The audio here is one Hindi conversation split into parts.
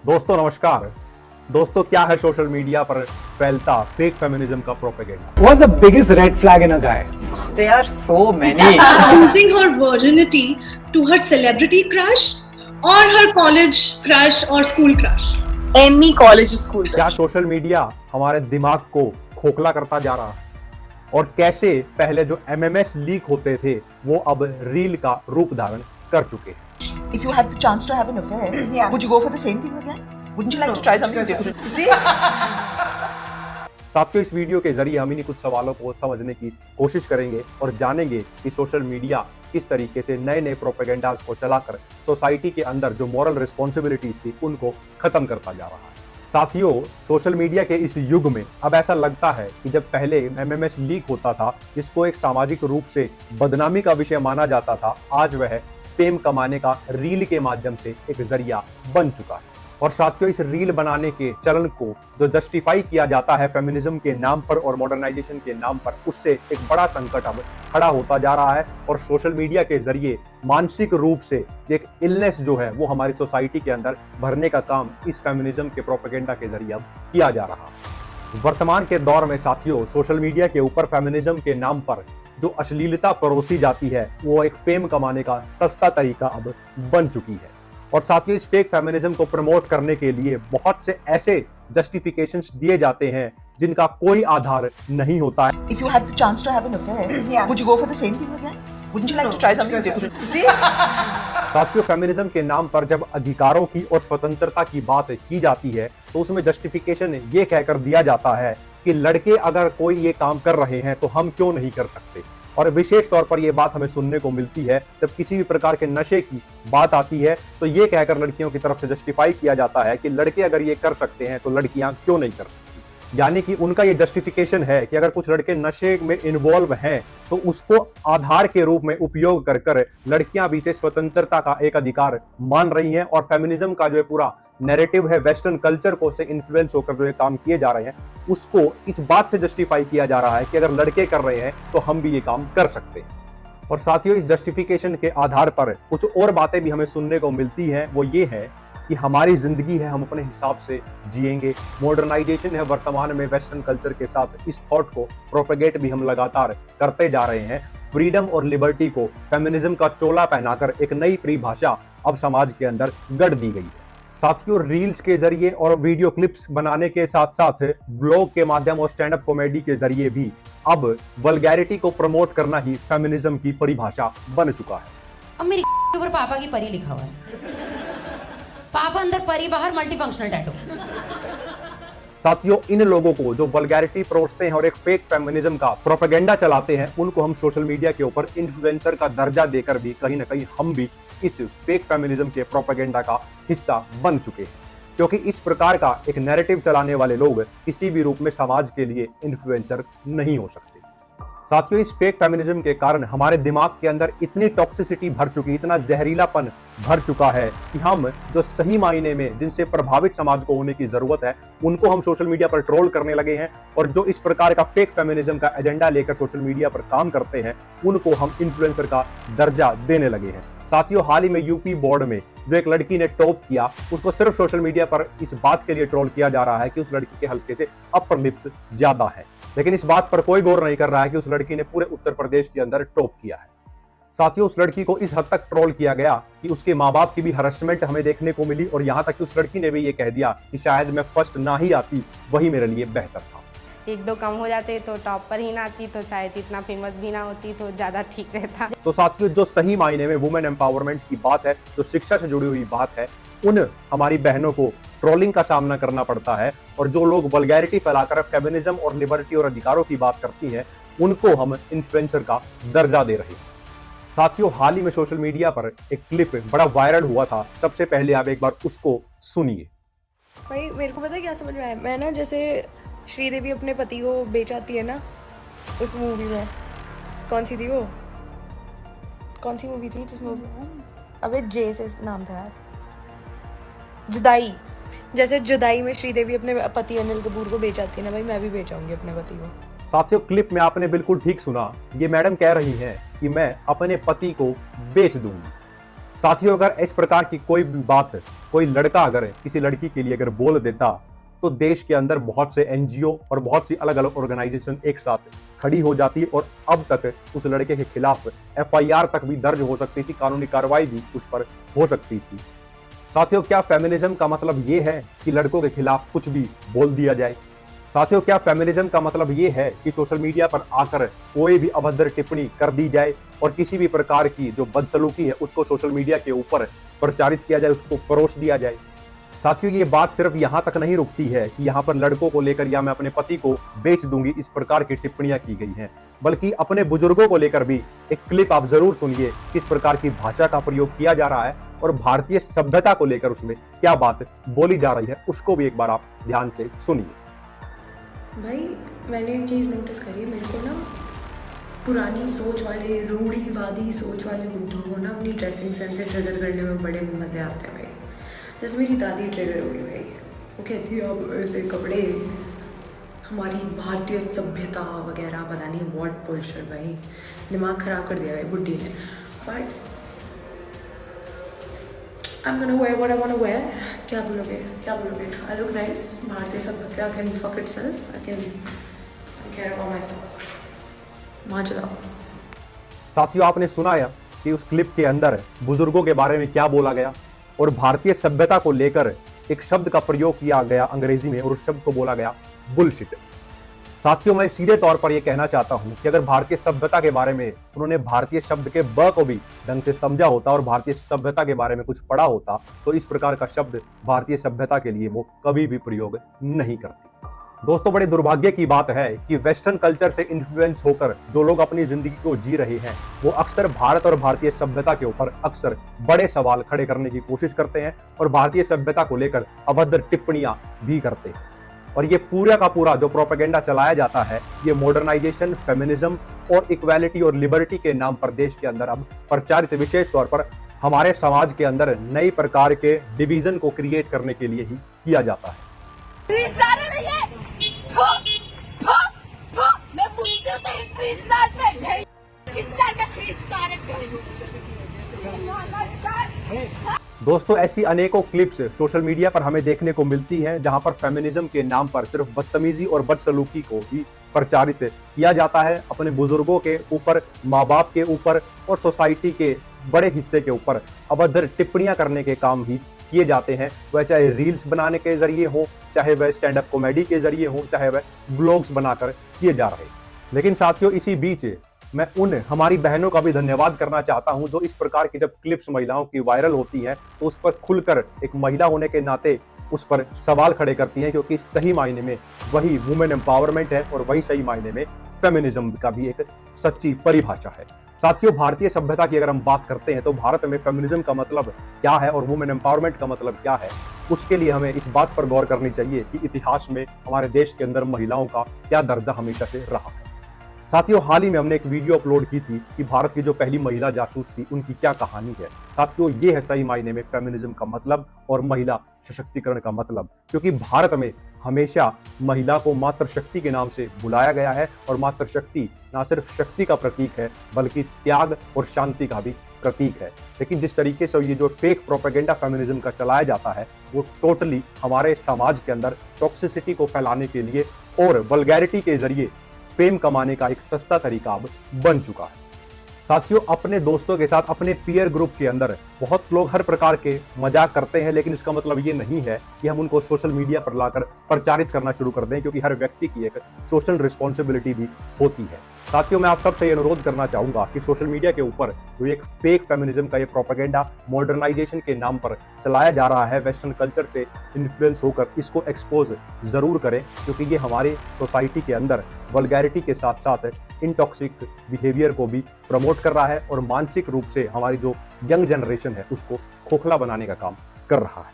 दोस्तों नमस्कार। दोस्तों क्या है सोशल मीडिया पर फैलता फेक फेमिनिज्म का propaganda. What's the biggest red flag in a guy? There are so many. Losing her virginity to her celebrity crush or her college crush or school crush. Any college or school. क्या सोशल मीडिया हमारे दिमाग को खोखला करता जा रहा है और कैसे पहले जो एमएमएस लीक होते थे वो अब रील का रूप धारण कर चुके हैं। If you had the chance to have an affair, would you go for the same thing again? Wouldn't you like to try something different? साथियों इस वीडियो के जरिए हम इन्हीं कुछ सवालों को समझने की कोशिश करेंगे और जानेंगे कि सोशल मीडिया किस तरीके से नए नए प्रोपेगेंडास को चलाकर सोसाइटी के अंदर जो मॉरल रिस्पॉन्सिबिलिटीज थी उनको खत्म करता जा रहा है। साथियों सोशल मीडिया के इस युग में अब ऐसा लगता है कि जब पहले एमएमएस लीक होता था जिसको एक सामाजिक रूप से बदनामी का विषय माना जाता था, आज वह फेम कमाने का रील के माध्यम से एक जरिया बन चुका है। और साथियों इस रील बनाने के चलन को जो जस्टिफाई किया जाता है फेमिनिज्म के नाम पर और मॉडर्नाइजेशन के नाम पर, उससे एक बड़ा संकट अब खड़ा होता जा रहा है और सोशल मीडिया के जरिए मानसिक रूप से एक इलनेस जो है वो हमारी सोसाइटी के अंदर भरने का काम इस फेमिनिज्म के प्रोपेगेंडा के जरिए अब किया जा रहा है। वर्तमान के दौर में साथियों सोशल मीडिया के ऊपर फेमिनिज्म के नाम पर जो अश्लीलता परोसी जाती है वो एक फेम कमाने का सस्ता तरीका अब बन चुकी है। और साथ ही इस फेक फेमिनिज्म को प्रमोट करने के लिए बहुत से ऐसे जस्टिफिकेशंस दिए जाते हैं जिनका कोई आधार नहीं होता है। If you had the chance to have an affair, would you go for the same thing again? Wouldn't you like to try something different? साथियों फेमिनिज्म के नाम पर जब अधिकारों की और स्वतंत्रता की बात की जाती है तो उसमें जस्टिफिकेशन ये कहकर दिया जाता है कि लड़के अगर कोई ये काम कर रहे हैं तो हम क्यों नहीं कर सकते। और विशेष तौर पर यह बात हमें सुनने को मिलती है जब किसी भी प्रकार के नशे की बात आती है तो ये कहकर लड़कियों की तरफ से जस्टिफाई किया जाता है कि लड़के अगर ये कर सकते हैं तो लड़कियां क्यों नहीं कर सकती। यानी कि उनका ये जस्टिफिकेशन है कि अगर कुछ लड़के नशे में इन्वॉल्व हैं तो उसको आधार के रूप में उपयोग कर कर लड़कियां भी इसे स्वतंत्रता का एक अधिकार मान रही हैं। और फेमिनिज्म का जो है पूरा नैरेटिव है वेस्टर्न कल्चर को से इन्फ्लुएंस होकर जो ये काम किए जा रहे हैं उसको इस बात से जस्टिफाई किया जा रहा है कि अगर लड़के कर रहे हैं तो हम भी ये काम कर सकते हैं। और साथियों इस जस्टिफिकेशन के आधार पर कुछ और बातें भी हमें सुनने को मिलती हैं, वो ये है कि हमारी जिंदगी है हम अपने हिसाब से जिएंगे। मॉडर्नाइजेशन है वर्तमान में वेस्टर्न कल्चर के साथ इस थॉट को प्रोपेगेट भी हम लगातार करते जा रहे हैं। फ्रीडम और लिबर्टी को फेमिनिज्म का चोला पहनाकर एक नई परिभाषा अब समाज के अंदर गढ़ दी गई है। साथियों रील्स के जरिए और वीडियो क्लिप्स बनाने के साथ साथ व्लॉग के माध्यम और स्टैंड अप कॉमेडी के जरिए भी अब वल्गैरिटी को प्रमोट करना ही फेमिनिज्म की परिभाषा बन चुका है। अब मेरी के ऊपर पापा की परी लिखा हुआ है। पापा अंदर परी बाहर मल्टीफंक्शनल टैटू। साथियों इन लोगों को जो वल्गैरिटी परोसते हैं और एक फेक फेमिनिज्म का प्रोपेगेंडा चलाते हैं उनको हम सोशल मीडिया के ऊपर इन्फ्लुएंसर का दर्जा देकर भी कहीं ना कहीं हम भी इस फेक फेमिनिज्म के प्रोपेगेंडा का हिस्सा बन चुके हैं, क्योंकि इस प्रकार का एक नैरेटिव चलाने वाले लोग किसी भी रूप में समाज के लिए इन्फ्लुएंसर नहीं हो सकते। साथियों इस फेक फेमिनिज्म के कारण हमारे दिमाग के अंदर इतनी टॉक्सिसिटी भर चुकी, इतना जहरीलापन भर चुका है कि हम जो सही मायने में जिनसे प्रभावित समाज को होने की जरूरत है उनको हम सोशल मीडिया पर ट्रोल करने लगे हैं और जो इस प्रकार का फेक फेमिनिज्म का एजेंडा लेकर सोशल मीडिया पर काम करते हैं उनको हम इन्फ्लुएंसर का दर्जा देने लगे हैं। साथियों हाल ही में यूपी बोर्ड में जो एक लड़की ने टॉप किया उसको सिर्फ सोशल मीडिया पर इस बात के लिए ट्रोल किया जा रहा है कि उस लड़की के हल्के से अपर लिप्स ज्यादा है, लेकिन इस बात पर कोई गौर नहीं कर रहा है कि उस लड़की ने पूरे उत्तर प्रदेश के अंदर टॉप किया है। साथियों उस लड़की को इस हद तक ट्रोल किया गया कि उसके माँ बाप की भी हरासमेंट हमें देखने को मिली और यहाँ तक कि उस लड़की ने भी ये कह दिया कि शायद मैं फर्स्ट ना ही आती वही मेरे लिए बेहतर था। एक दो कम हो जाते तो टॉप पर ही ना आती तो शायद इतना फेमस भी ना होती तो ज़्यादा ठीक रहता। तो साथियों जो सही मायने में वुमेन एम्पावरमेंट की बात है, जो शिक्षा से जुड़ी हुई बात है, उन हमारी बहनों को ट्रोलिंग का सामना करना पड़ता है और जो लोग वल्गैरिटी फैलाकर फेमिनिज्म और लिबर्टी और अधिकारों की बात करती हैं उनको हम इन्फ्लुएंसर का दर्जा दे रहे हैं। साथियों हाल ही में सोशल मीडिया पर एक क्लिप बड़ा वायरल हुआ था, सबसे पहले आप एक बार उसको सुनिए। भाई मेरे को पता है क्या समझ में आया, मैं ना जैसे श्रीदेवी अपने पति को बेचाती है ना उस मूवी में, कौन सी थी वो, कौन सी मूवी थी जिस मूवी, अबे जे से नाम था यार, जुदाई। जैसे जुदाई में श्रीदेवी अपने पति अनिल कपूर को बेचाती है ना, भाई मैं भी बेचाऊंगी अपने पति को। साथियों क्लिप में आपने बिल्कुल ठीक सुना, ये मैडम कह रही हैं कि मैं अपने पति को बेच दूंगी। साथियों, अगर इस प्रकार की कोई भी बात कोई लड़का अगर किसी लड़की के लिए अगर बोल देता तो देश के अंदर बहुत से एनजीओ और बहुत सी अलग अलग ऑर्गेनाइजेशन एक साथ खड़ी हो जाती और अब तक उस लड़के के खिलाफ एफआईआर तक भी दर्ज हो सकती थी, कानूनी कार्रवाई भी उस पर हो सकती थी। साथियों, क्या फेमिनिज्म का मतलब ये है कि लड़कों के खिलाफ कुछ भी बोल दिया जाए? साथियों, क्या फेमिनिज्म का मतलब ये है कि सोशल मीडिया पर आकर कोई भी अभद्र टिप्पणी कर दी जाए और किसी भी प्रकार की जो बदसलूकी है उसको सोशल मीडिया के ऊपर प्रचारित किया जाए, उसको परोस दिया जाए? साथियों, ये बात सिर्फ यहाँ तक नहीं रुकती है कि यहाँ पर लड़कों को लेकर या मैं अपने पति को बेच दूंगी इस प्रकार की टिप्पणियां की गई हैं, बल्कि अपने बुजुर्गों को लेकर भी एक क्लिप आप जरूर सुनिए किस प्रकार की भाषा का प्रयोग किया जा रहा है और भारतीय सभ्यता को लेकर उसमें क्या बात बोली जा रही है, उसको भी एक बार आप ध्यान से सुनिए। भाई मैंने एक चीज़ नोटिस करी है, मेरे को ना पुरानी सोच वाले रूढ़िवादी सोच वाले बुड्ढों को ना अपनी ड्रेसिंग सेंस से ट्रिगर करने में बड़े मज़े आते हैं भाई। जैसे मेरी दादी ट्रिगर हो गई भाई, वो कहती है अब ऐसे कपड़े हमारी भारतीय सभ्यता वगैरह पता नहीं व्हाट बुलशिट भाई, दिमाग ख़राब कर दिया भाई बुड्ढी ने। But I'm gonna wear what I wanna wear. क्या बोलोगे? I look nice. भारतीय सभ्यता can fuck itself. I care about myself. माँ चलाओ। साथियों, आपने सुना है कि उस क्लिप के अंदर बुजुर्गों के बारे में क्या बोला गया और भारतीय सभ्यता को लेकर एक शब्द का प्रयोग किया गया अंग्रेजी में और उस शब्द को बोला गया बुलशिट। साथियों, मैं सीधे तौर पर यह कहना चाहता हूं कि अगर भारतीय सभ्यता के बारे में उन्होंने भारतीय शब्द के ब को भी ढंग से समझा होता और भारतीय सभ्यता के बारे में कुछ पढ़ा होता तो इस प्रकार का शब्द भारतीय सभ्यता के लिए वो कभी भी प्रयोग नहीं करती। दोस्तों, बड़े दुर्भाग्य की बात है कि वेस्टर्न कल्चर से इन्फ्लुएंस होकर जो लोग अपनी जिंदगी को जी रहे हैं वो अक्सर भारत और भारतीय सभ्यता के ऊपर अक्सर बड़े सवाल खड़े करने की कोशिश करते हैं और भारतीय सभ्यता को लेकर अभद्र टिप्पणियां भी करते हैं। और ये पूरा का पूरा जो प्रोपेगेंडा चलाया जाता है ये मॉडर्नाइजेशन, फेमिनिज्म और इक्वालिटी और लिबर्टी के नाम पर देश के अंदर अब प्रचारित विशेष तौर पर हमारे समाज के अंदर नई प्रकार के डिवीजन को क्रिएट करने के लिए ही किया जाता है। दोस्तों, ऐसी अनेकों क्लिप्स सोशल मीडिया पर हमें देखने को मिलती हैं जहां पर फेमिनिज्म के नाम पर सिर्फ बदतमीजी और बदसलूकी को ही प्रचारित किया जाता है, अपने बुजुर्गों के ऊपर, माँ बाप के ऊपर और सोसाइटी के बड़े हिस्से के ऊपर अभद्र टिप्पणियां करने के काम ही किए जाते हैं। वह चाहे रील्स बनाने के जरिए हो, चाहे वह स्टैंड अप कॉमेडी के जरिए हो, चाहे वह ब्लॉग्स बनाकर किए जा रहे। लेकिन साथियों, इसी बीच मैं उन हमारी बहनों का भी धन्यवाद करना चाहता हूं जो इस प्रकार की जब क्लिप्स महिलाओं की वायरल होती हैं तो उस पर खुलकर एक महिला होने के नाते उस पर सवाल खड़े करती हैं, क्योंकि सही मायने में वही वुमेन एम्पावरमेंट है और वही सही मायने में फेमिनिज्म का भी एक सच्ची परिभाषा है। साथियों, भारतीय सभ्यता की अगर हम बात करते हैं तो भारत में फेमिनिज्म का मतलब क्या है और वुमेन एम्पावरमेंट का मतलब क्या है, उसके लिए हमें इस बात पर गौर करनी चाहिए कि इतिहास में हमारे देश के अंदर महिलाओं का क्या दर्जा हमेशा से रहा है। साथियों, हाल ही में हमने एक वीडियो अपलोड की थी कि भारत की जो पहली महिला जासूस थी उनकी क्या कहानी है। साथियों, ये है सही मायने में फेमिनिज्म का मतलब और महिला सशक्तिकरण का मतलब, क्योंकि भारत में हमेशा महिला को मातृशक्ति के नाम से बुलाया गया है और मातृशक्ति ना सिर्फ शक्ति का प्रतीक है बल्कि त्याग और शांति का भी प्रतीक है। लेकिन जिस तरीके से ये जो फेक प्रोपेगेंडा फेमिनिज्म का चलाया जाता है वो टोटली हमारे समाज के अंदर टॉक्सिसिटी को फैलाने के लिए और वल्गैरिटी के जरिए फेम कमाने का एक सस्ता तरीका अब बन चुका है। साथियों, अपने दोस्तों के साथ अपने पीयर ग्रुप के अंदर बहुत लोग हर प्रकार के मजाक करते हैं, लेकिन इसका मतलब ये नहीं है कि हम उनको सोशल मीडिया पर लाकर प्रचारित करना शुरू कर दें, क्योंकि हर व्यक्ति की एक सोशल रिस्पॉन्सिबिलिटी भी होती है। साथियों, मैं आप सबसे ये अनुरोध करना चाहूंगा कि सोशल मीडिया के ऊपर जो एक फेक फेमिनिज्म का ये प्रोपेगेंडा मॉडर्नाइजेशन के नाम पर चलाया जा रहा है वेस्टर्न कल्चर से इन्फ्लुएंस होकर, इसको एक्सपोज जरूर करें, क्योंकि ये हमारी सोसाइटी के अंदर वल्गैरिटी के साथ साथ इनटॉक्सिक बिहेवियर को भी प्रमोट कर रहा है और मानसिक रूप से हमारी जो यंग जनरेशन है उसको खोखला बनाने का काम कर रहा है।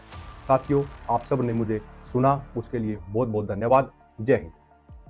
साथियों, आप सब ने मुझे सुना, उसके लिए बहुत बहुत धन्यवाद। जय हिंद।